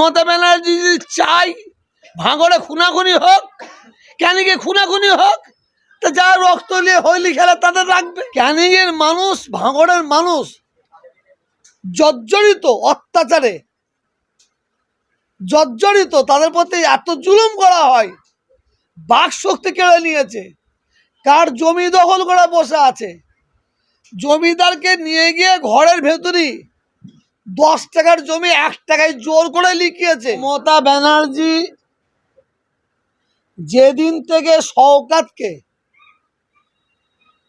মমতা ব্যানার্জি যদি চাই ভাঙড়ে খুনাখুনি হোক, ক্যানিংয়ে খুনাখুনি হোক, তা যারা রক্ত নিয়ে হোলি খেলে তাদের রাখবে। ক্যানিংয়ের মানুষ, ভাঙড়ের মানুষ জর্জরিত, অত্যাচারে জর্জরিত, তাদের প্রতি এত জুলুম করা হয়, বাক শক্তি কেড়ে নিয়েছে। কার জমি দখল করে বসে আছে, জমিদারকে নিয়ে গিয়ে ঘরের ভেতরেই 10 টাকার জমি 1 টাকায় জোর করে লিখিয়েছে। মমতা ব্যানার্জি যেদিন থেকে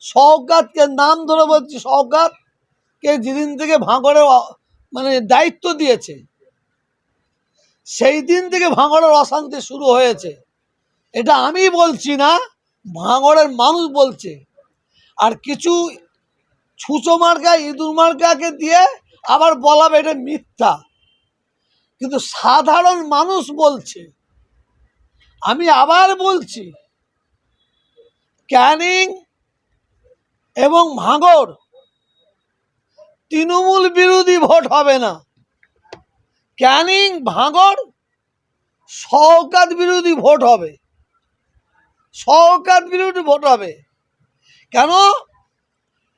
শওকতকে নাম ধরে বলছি, শওকতকে যেদিন থেকে ভাঙড়ের দায়িত্ব দিয়েছে, সেই দিন থেকে ভাঙড়ের অশান্তি শুরু হয়েছে। এটা আমি বলছি না, ভাঙড়ের মানুষ বলছে। আর কিছু ছুঁচো মার্কা, ইঁদুর মার্কাকে দিয়ে আবার বলাবে এটা মিথ্যা, কিন্তু সাধারণ মানুষ বলছে। আমি আবার বলছি, ক্যানিং এবং ভাঙড় তৃণমূল বিরোধী ভোট হবে না। ক্যানিং ভাঙড় শওকত বিরোধী ভোট হবে, শওকত বিরোধী ভোট হবে। কেন?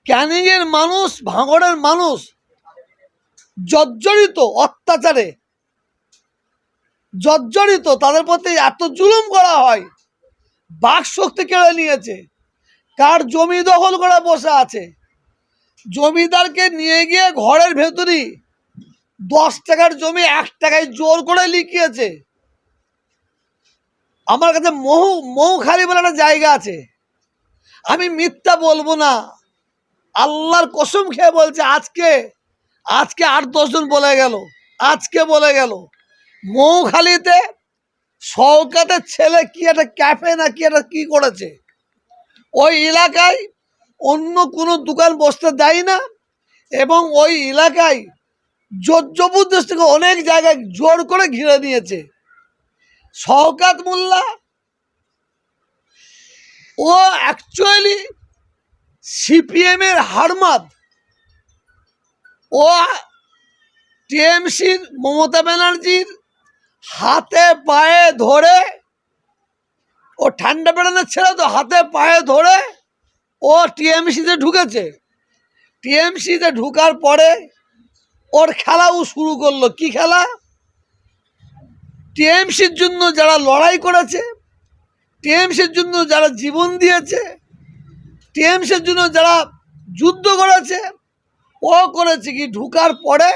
ক্যানিংয়ের মানুষ, ভাঙড়ের মানুষ জর্জরিত, অত্যাচারে জর্জরিত, তাদের প্রতি এত জুলুম করা হয়, বাক শক্তি কেড়ে নিয়েছে। কার জমি দখল করে বসে আছে, জমিদারকে নিয়ে গিয়ে ঘরের ভেতরেই 10 টাকার জমি 1 টাকায় জোর করে লিখিয়েছে। আমার কাছে মৌখালি বলে একটা জায়গা আছে, আমি মিথ্যা বলবো না, আল্লাহর কসম খেয়ে বলছে। আজকে 8-10 জন বলে গেল মৌখালিতে শওকতের ছেলে কি একটা ক্যাফে না কি করেছে, ওই এলাকায় অন্য কোনো দোকান বসতে দেয় না, এবং ওই এলাকায় জবরদস্তি থেকে অনেক জায়গায় জোর করে ঘিরে নিয়েছে। শওকত মোল্লা ও অ্যাকচুয়ালি সিপিএমের হারমাদ, ও টিএমসির মমতা ব্যানার্জির হাতে পায়ে ধরে, ও ঠান্ডা বেড়ানোর ছেলে তো, হাতে পায়ে ধরে ও টিএমসিতে ঢুকেছে। টিএমসিতে ঢুকার পরে ওর খেলাও শুরু করলো। কি খেলা? টিএমসির জন্য যারা লড়াই করেছে, টিএমসির জন্য যারা জীবন দিয়েছে, টিএমসির জন্য যারা যুদ্ধ করেছে, ও করেছে কি, ঢুকার পরে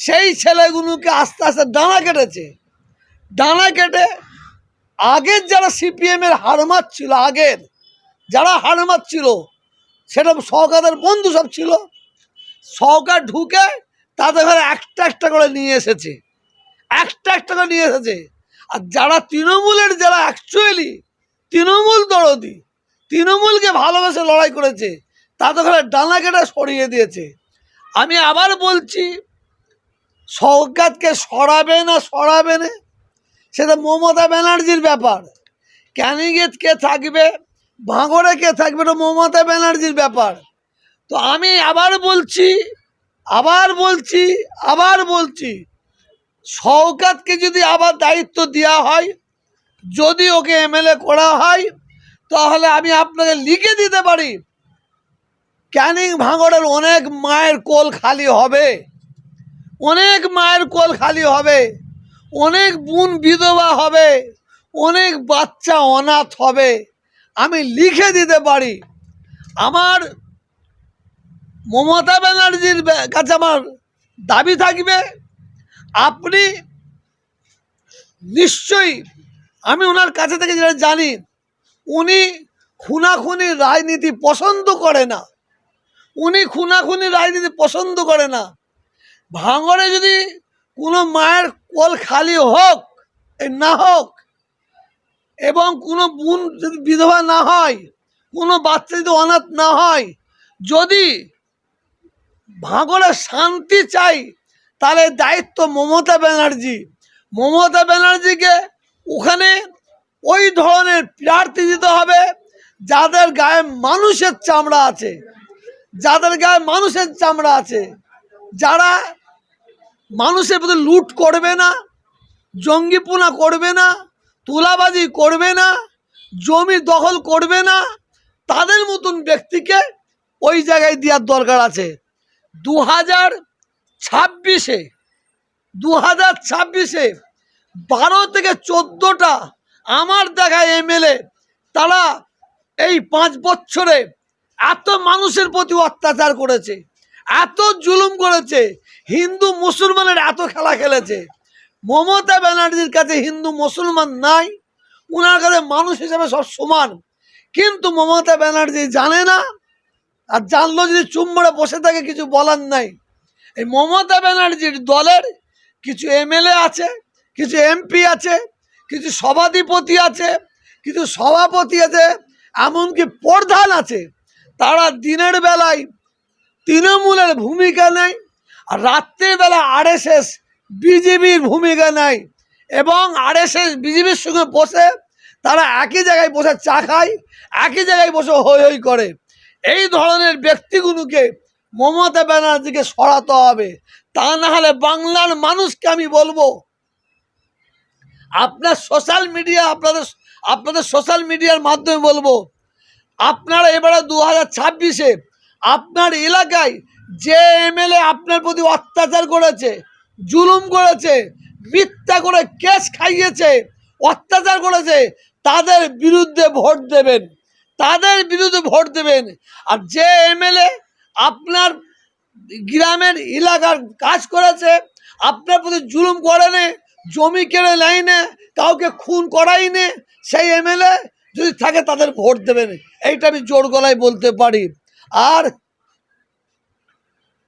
সেই ছেলেগুলোকে আস্তে আস্তে ডানা কেটেছে। ডানা কেটে আগের যারা সিপিএমের হারমাত ছিল, আগের যারা হারমাত ছিল, সেটা শওকতের বন্ধু সব ছিল। শওকত ঢুকে তাদের ঘরে একটা করে নিয়ে এসেছে, একটা করে নিয়ে এসেছে। আর যারা তৃণমূলের, যারা অ্যাকচুয়ালি তৃণমূল দরদি, তৃণমূলকে ভালোবেসে লড়াই করেছে, তাদের ঘরে ডানা কেটে সরিয়ে দিয়েছে। আমি আবার বলছি, শওকতকে সরাবে না সেটা মমতা ব্যানার্জির ব্যাপার। ক্যানিংয়ে কে থাকবে, ভাঙড়ে কে থাকবে, এটা মমতা ব্যানার্জির ব্যাপার। তো আমি আবার বলছি, শওকতকে যদি আবার দায়িত্ব দেওয়া হয়, যদি ওকে এমএলএ করা হয়, তাহলে আমি আপনাকে লিখে দিতে পারি, ক্যানিং ভাঙড়ের অনেক মায়ের কোল খালি হবে, অনেক মায়ের কোল খালি হবে, অনেক বোন বিধবা হবে, অনেক বাচ্চা অনাথ হবে। আমি লিখে দিতে পারি। আমার মমতা ব্যানার্জির কাছে আমার দাবি থাকবে, আপনি নিশ্চয়ই, আমি ওনার কাছে থেকে যেটা জানি, উনি খুনাখুনি রাজনীতি পছন্দ করে না, ভাঙড়ে যদি কোনো মায়ের কোল খালি হোক না হোক, এবং কোনো বোন যদি বিধবা না হয়, কোনো বাচ্চা যদি অনাথ না হয়, যদি ভাঙড়ে শান্তি চাই, তাহলে দায়িত্ব মমতা ব্যানার্জিকে ওখানে ওই ধরনের প্রার্থী দিতে হবে যাদের গায়ে মানুষের চামড়া আছে, যারা মানুষের প্রতি লুট করবে না, জঙ্গিপনা করবে না, তুলাবাজি করবে না, জমি দখল করবে না, তাদের মতন ব্যক্তিকে ওই জায়গায় দেওয়ার দরকার আছে। 2026-এ 12 থেকে 14টা আমার দেখা এমএলএ, তারা এই 5 বছরে এত মানুষের প্রতি অত্যাচার করেছে, এত জুলুম করেছে, হিন্দু মুসলমানের এত খেলা খেলেছে। মমতা ব্যানার্জির কাছে হিন্দু মুসলমান নাই, ওনার কাছে মানুষ হিসেবে সব সমান। কিন্তু মমতা ব্যানার্জি জানে না, আর জানলো যদি চুম্বড়ে বসে থাকে কিছু বলার নাই। এই মমতা ব্যানার্জির দলের কিছু এমএলএ আছে, কিছু এমপি আছে, কিছু সভাধিপতি আছে, কিছু সভাপতি আছে, এমনকি প্রধান আছে, তারা দিনের বেলায় তৃণমূলের ভূমিকা নেয়, আর রাত্রের বেলা আরএসএস বিজেপির ভূমিকা নেয়, এবং আরএসএস বিজেপির সঙ্গে বসে তারা একই জায়গায় বসে চা খায়, একই জায়গায় বসে হই হই করে। এই ধরনের ব্যক্তিগুলোকে মমতা ব্যানার্জিকে সরাতে হবে, তা না হলে বাংলার মানুষকে আমি বলবো, আপনার সোশ্যাল মিডিয়া, আপনাদের সোশ্যাল মিডিয়ার মাধ্যমে বলবো, আপনারা এবারে 2026-এ আপনার এলাকায় যে এমএলএ আপনার প্রতি অত্যাচার করেছে, জুলুম করেছে, মিথ্যা করে কেস খাইয়েছে, অত্যাচার করেছে, তাদের বিরুদ্ধে ভোট দেবেন, তাদের বিরুদ্ধে ভোট দেবেন। আর যে এমএলএ আপনার গ্রামের এলাকার কাজ করেছে, আপনার প্রতি জুলুম করেনি, জমি কেড়ে নেয়নি, কাউকে খুন করায়নি, সেই এমএলএ যদি থাকে তাদের ভোট দেবেন, এইটা আমি জোর গলায় বলতে পারি। আর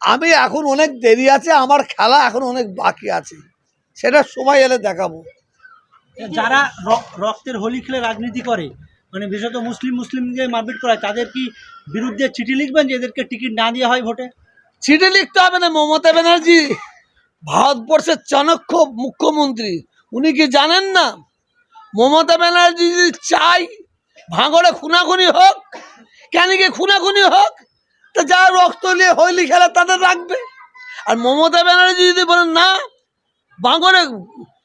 আমি এখন অনেক দেরি আছে, আমার খেলা এখন অনেক বাকি আছে, সেটা সময় এলে দেখাবো। যারা রক্তের হোলি খেলে রাজনীতি করে, মানে বিশেষত মুসলিমকে মারপিট করায়, তাদের কি বিরুদ্ধে চিঠি লিখবেন যে এদেরকে টিকিট না দেওয়া হয় ভোটে? চিঠি লিখতে হবে না। মমতা ব্যানার্জি ভারতবর্ষের চাণক্য মুখ্যমন্ত্রী, উনি কি জানেন না? মমতা ব্যানার্জি যদি চাই ভাঙড়ে খুনাখুনি হোক, কেন কি খুনাখুনি হোক, তা যারা রক্ত নিয়ে হোলি খেলা তাদের রাখবে। আর মমতা ব্যানার্জি যদি বলেন না ভাঙড়ে,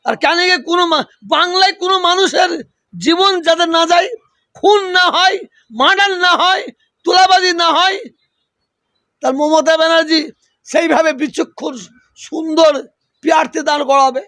আর কেন কি কোনো বাংলায় কোনো মানুষের জীবন যাতে না যায়, খুন না হয়, মার্ডার না হয়, তোলাবাজি না হয়, তার মমতা ব্যানার্জি সেইভাবে বিচক্ষণ সুন্দর প্রার্থী দাঁড় করাবে।